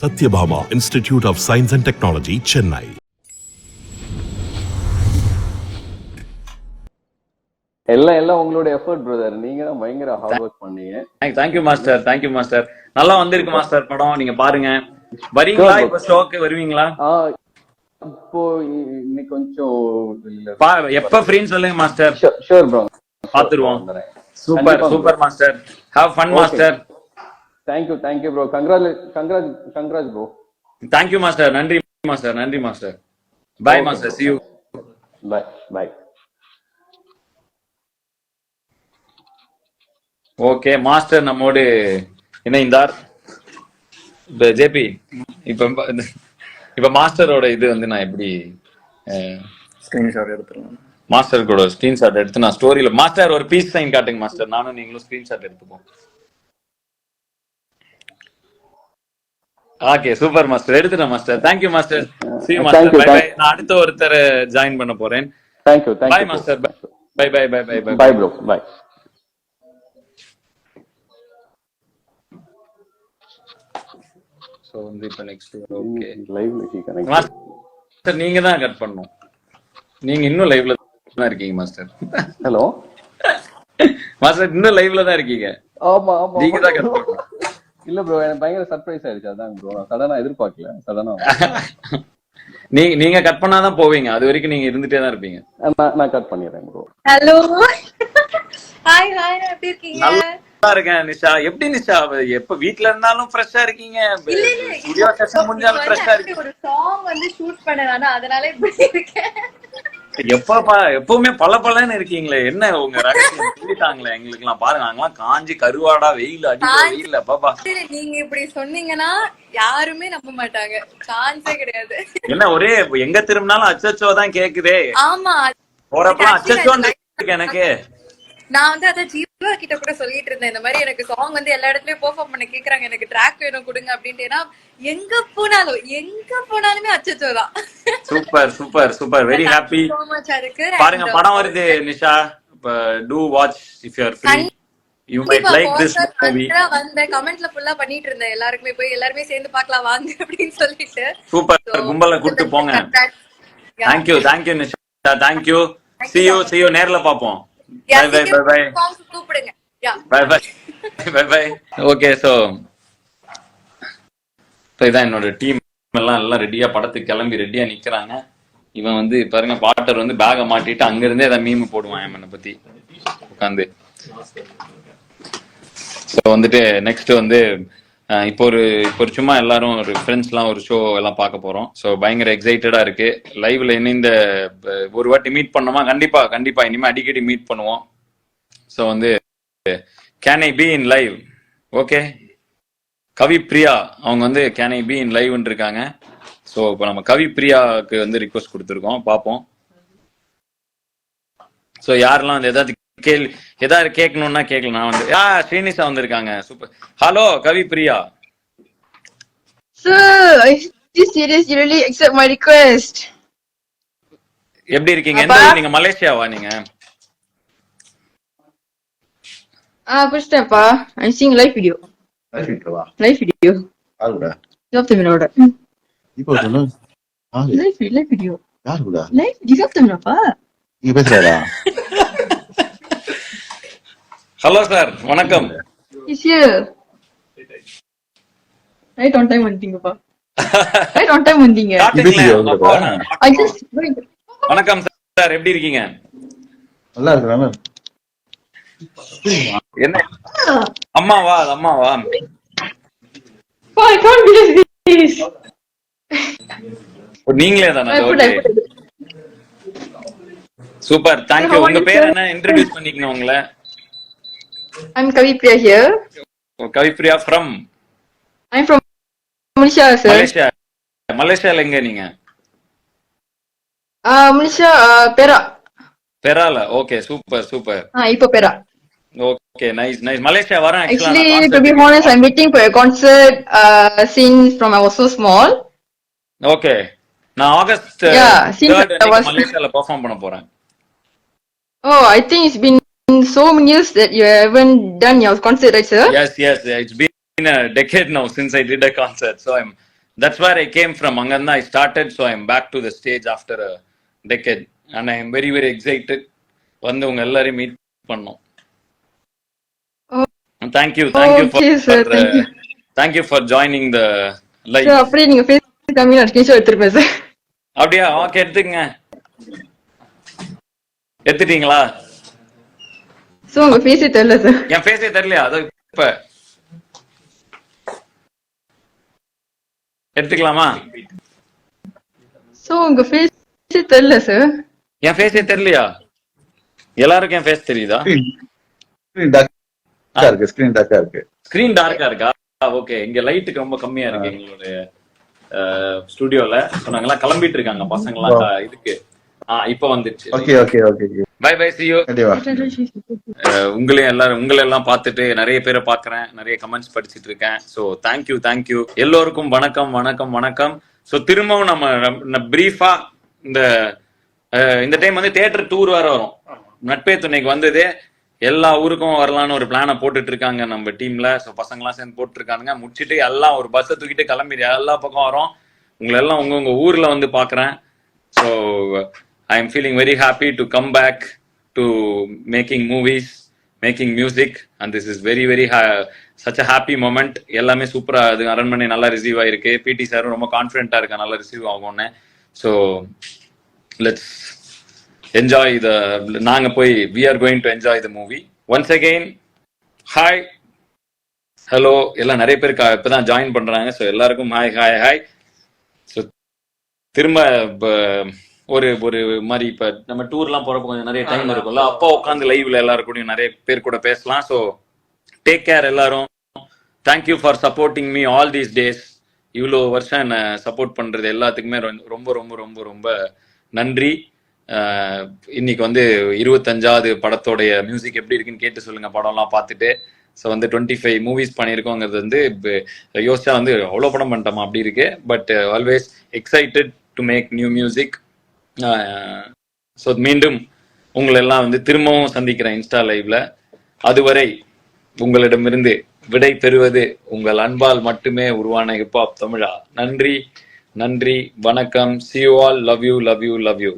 Satyabhama Institute of Science and Technology, Chennai. எல்லாம் உங்களோட effort brother. நீங்க தான் பயங்கர ஹார்ட் ஒர்க் பண்ணீங்க. Thank you master. நல்லா வந்திருக்கு மாஸ்டர் படம். நீங்க பாருங்க. வரீங்களா? இப்ப ஷோக்கு வருவீங்களா? இப்போ இன்னைக்கு கொஞ்சம் எப்ப ஃப்ரீன்னு சொல்லுங்க மாஸ்டர். ஷூர் ப்ரோ, பாத்துருவோம். Super master. Have fun master. Thank you bro. Congrats bro. Thank you master. நன்றி மாஸ்டர். Bye master. See you. Bye. Okay master நம்மோடு இணைந்தார். ஜேபி இப்ப மாஸ்டரோட இது வந்து நான் எப்படி ஸ்கிரீன்ஷாட் எடுத்துக்கலாம். மாஸ்டர் கூட ஸ்கிரீன்ஷாட் எடுத்து நான் ஸ்டோரியில மாஸ்டர் ஒரு பீஸ் சைன் காட்டுங்க மாஸ்டர். நானும் நீங்களும் ஸ்கிரீன்ஷாட் எடுத்துப்போம். Okay super master. எடுத்துட்டேன் master. Thank you master. See you master. Bye bye. நான் அடுத்த ஒருத்தர் ஜாயின் பண்ண போறேன். Thank you. பை master. Bye bro. Bye. So வந்து இப்ப நெக்ஸ்ட் ஓகே லைவ்ல கனெக்ட். மாஸ்டர் நீங்க தான் கட் பண்ணனும். நீங்க இன்னும் லைவ்ல தான் இருக்கீங்க மாஸ்டர். ஹலோ மாஸ்டர் இன்னும் லைவ்ல தான் இருக்கீங்க. ஆமா நீங்க தான் கட் பண்ணனும். இல்ல ப்ரோ, எனக்கு பயங்கர சர்ப்ரைஸ் ஆயிடுச்சு. அதான் ப்ரோ, நான் சடனா எதிர்பார்க்கல. சடனா நீங்க கட் பண்ணாதான் போவீங்க. அது வரைக்கும் நீங்க இருந்துட்டே தான் இருப்பீங்க. நான் கட் பண்ணிடுறேன் ப்ரோ. ஹலோ ஹாய் எப்படி இருக்கீங்க? நல்லா இருக்கேன் நிஷா. எப்படி நிஷா எப்ப வீட்ல இருந்தாலும் ஃப்ரெஷ்ஷா இருக்கீங்க? வீடியோ செஷன் முடிஞ்சாலும் ஃப்ரெஷ்ஷா இருக்கீங்க. ஒரு சாங் வந்து ஷூட் பண்ணதானே, அதனால இப்படி இருக்கேன். எப்பவுமே பளபளன்னு இருக்கீங்களே, என்ன உங்க ரகசியம் சொல்லிட்டாங்களே எங்களுக்கு எல்லாம். பாருங்க நாங்கெல்லாம் காஞ்சி கருவாடா வெயில் வெயில்ல பாப்பா. நீங்க இப்படி சொன்னீங்கன்னா யாருமே நம்ப மாட்டாங்க. சான்ஸே கிடையாது. என்ன ஒரே எங்க திரும்பினாலும் அச்சச்சோ தான் கேக்குதே. ஆமா, போறப்பலாம் அச்சச்சோன்னு இருக்கு எனக்கு. நான் வந்து அத ஜீவா கிட்ட கூட சொல்லிட்டு இருந்தேன். இந்த மாதிரி எனக்கு சாங் வந்து எல்லா இடத்துலயும் பெர்ஃபார்ம் பண்ண கேக்குறாங்க, எனக்கு ட்ராக் வேணும் கொடுங்க அப்படின்ட்டு. ஏன்னா எங்க போனாலுமே அச்சச்சோ தான். Super very happy. பாருங்க படம் வருது Nisha. To watch if you are free. You might like this movie. வந்து கமெண்ட்ல ஃபுல்லா பண்ணிட்டு இருந்தேன். எல்லாருமே சேர்ந்து பார்க்கலாம் வாங்க அப்படின்னு சொல்லிட்டு. சூப்பர் கும்பல கூட்டி போங்க. Thank you Nisha. Thank you. See you நேர்ல பாப்போம். Bye. கூப்பிடுங்க. Bye. Okay, so இதான் என்னோட டீம் எல்லாம் ரெடியா படத்துக்கு கிளம்பி ரெடியா நிக்கிறாங்க. இவன் வந்து பாருங்க பாட்டர் வந்து பேக மாட்டிட்டு அங்க இருந்தே ஏதாவது மீம் போடுவான் என்னை பத்தி உட்காந்து. ஸோ வந்துட்டு நெக்ஸ்ட் வந்து இப்போ ஒரு சும்மா எல்லாரும் ஒரு ஃப்ரெண்ட்ஸ் எல்லாம் ஒரு ஷோ எல்லாம் பார்க்க போறோம். ஸோ பயங்கர எக்ஸைட்டடா இருக்கு. லைவ்ல இணைந்த ஒரு வாட்டி மீட் பண்ணோமா? கண்டிப்பா இனிமே அடிக்கடி மீட் பண்ணுவோம். ஸோ வந்து can I be in live? Okay, Kavi Priya அவங்க வந்து can I be in live இருக்காங்க. ஸோ இப்போ நம்ம கவி பிரியாவுக்கு வந்து ரிக்வஸ்ட் கொடுத்துருக்கோம், பார்ப்போம். ஸோ யாரெல்லாம் வந்து ஏதாவது கேட்கணும்னா கேட்கலாம். நான் வந்து ஸ்ரீனிஷா வந்திருக்காங்க. Super. Hello Kavi Priya. Really accept my request. எப்படி இருக்கீங்க? எந்த நீங்க மலேசியாவா நீங்க? First I'm seeing live video. Live video. யாருடா? சாப்தமினோட. இப்போ சொல்லு. Live video. யாருடா? Live video சாப்தமினப்பா. நீங்க பேசுறடா? ஹலோ சார், வணக்கம். Is here. Right on time வந்தீங்கப்பா. Right on time வந்தீங்க. I just வணக்கம் சார், எப்படி இருக்கீங்க? நல்லா இருக்கேன். என்ன அம்மாவா? I can't believe this. நீங்களே தானே? Super, thank you. உங்க பேர் என்ன? இன்ட்ரோடியூஸ் பண்ணிக்கணும் உங்களை. I'm Kavi Priya here. Kavi Priya from? I'm from Malaysia, sir. மலேசியால எங்க நீங்க? Malaysia, பெரால. Okay, super. இப்போ பெரா. Okay, nice. மலேசியா வரேன். Actually, to be honest, I'm waiting for a concert since from I was so small. Okay. நான் August 3rd மலேசியால perform பண்ண போறேன். Oh, I think it's been so many years that you haven't done your concert, right, sir? Yes, it's been been a decade now since I did a concert. So that's where I came from. Anganda I started, so I'm back to the stage after a decade. And I am very, very excited. வந்து உங்க எல்லாரையும் meet பண்ணோம். Thank you for joining the live. Sir அப்படியே நீங்க face கம்மி நான் screenshot எடுத்துருப்பேன் sir. அப்படியா? Okay, எடுத்துக்கங்க. எடுத்துட்டீங்களா? சோ உங்க ஃபேஸே தெரியல சார். என் ஃபேஸே தெரியலையா? அதோ இப்ப எடுத்துக்கலாமா? சோ உங்க ஃபேஸே தெரியல சார். என் ஃபேஸே தெரியலையா? எல்லாருக்கும் என் ஃபேஸ் தெரியுதா? ஸ்கிரீன் டார்க்கா இருக்கு. ஸ்கிரீன் டார்க்கா இருக்கா? ஓகே, இங்க லைட்டுக்கு ரொம்ப கம்மியா இருக்கு எங்களுடைய ஸ்டுடியோல. சொன்னாங்களா கிளம்பிட்டு இருக்காங்க பசங்கலாம் இதுக்கு. இப்ப வந்துச்சு. ஓகே. Bye see you. உங்களெல்லாம் பார்த்துட்டு நிறைய பேரை பாக்குறேன், நிறைய கமெண்ட்ஸ் படிச்சிட்டு இருக்கேன். சோ தேங்க்யூ எல்லோருக்கும் வணக்கம். சோ திரும்பவும் நம்ம பிரீஃபா இந்த டைம் வந்து தியேட்டர் டூர் வேற வரும். நட்பே துணைக்கு வந்தது எல்லா ஊருக்கும் வரலான்னு ஒரு பிளானை போட்டுட்டு இருக்காங்க நம்ம டீம்ல. ஸோ பசங்களாம் சேர்ந்து போட்டுருக்கானுங்க. முடிச்சுட்டு எல்லாம் ஒரு பஸ்ஸை தூக்கிட்டு கிளம்பி எல்லா பக்கம் வரோம். உங்களை எல்லாம் உங்க ஊர்ல வந்து பாக்குறேன். So I am feeling very happy to come back to making movies, making music. And this is very very such a happy moment. எல்லாமே சூப்பரா அது அரண்மனை நல்லா ரிசீவ் ஆயிருக்கு. பிடி சாரும் ரொம்ப கான்ஃபிடென்ட்டா இருக்கா நல்லா ரிசீவ் ஆகும்னு. ஸோ லெட்ஸ் enjoy நாங்க போய் we are going to enjoy the movie once again. hi hello எல்லாம் நிறைய பேர் இப்பதான் ஜாயின் பண்றாங்க. ஸோ எல்லாருக்கும் ஹாய். ஸோ திரும்ப ஒரு மாதிரி இப்ப நம்ம டூர்லாம் போறப்ப கொஞ்சம் நிறைய டைம் இருக்கும்ல, அப்போ உட்காந்து லைவ்ல எல்லாரும் கூடயும் நிறைய பேர் கூட பேசலாம். ஸோ டேக் கேர் எல்லாரும். Thank you for supporting me all these days. இவ்வளோ வருஷம் என்ன சப்போர்ட் பண்றது எல்லாத்துக்குமே ரொம்ப ரொம்ப ரொம்ப ரொம்ப நன்றி. இன்னைக்கு வந்து 25வது படத்தோடைய மியூசிக் எப்படி இருக்குன்னு கேட்டு சொல்லுங்க, படம்லாம் பார்த்துட்டு. ஸோ வந்து 25 மூவிஸ் பண்ணியிருக்கோங்கிறது வந்து யோசிச்சா வந்து அவ்வளோ படம் பண்ணிட்டோமா அப்படி இருக்கு. But always excited to make new music. So மீண்டும் உங்களை எல்லாம் வந்து திரும்பவும் சந்திக்கிறேன் இன்ஸ்டா லைவ்ல. அதுவரை உங்களிடமிருந்து விடை பெறுவது உங்கள் அன்பால் மட்டுமே உருவான ஹிப்ஹாப் தமிழா. நன்றி, வணக்கம். see you all. love you.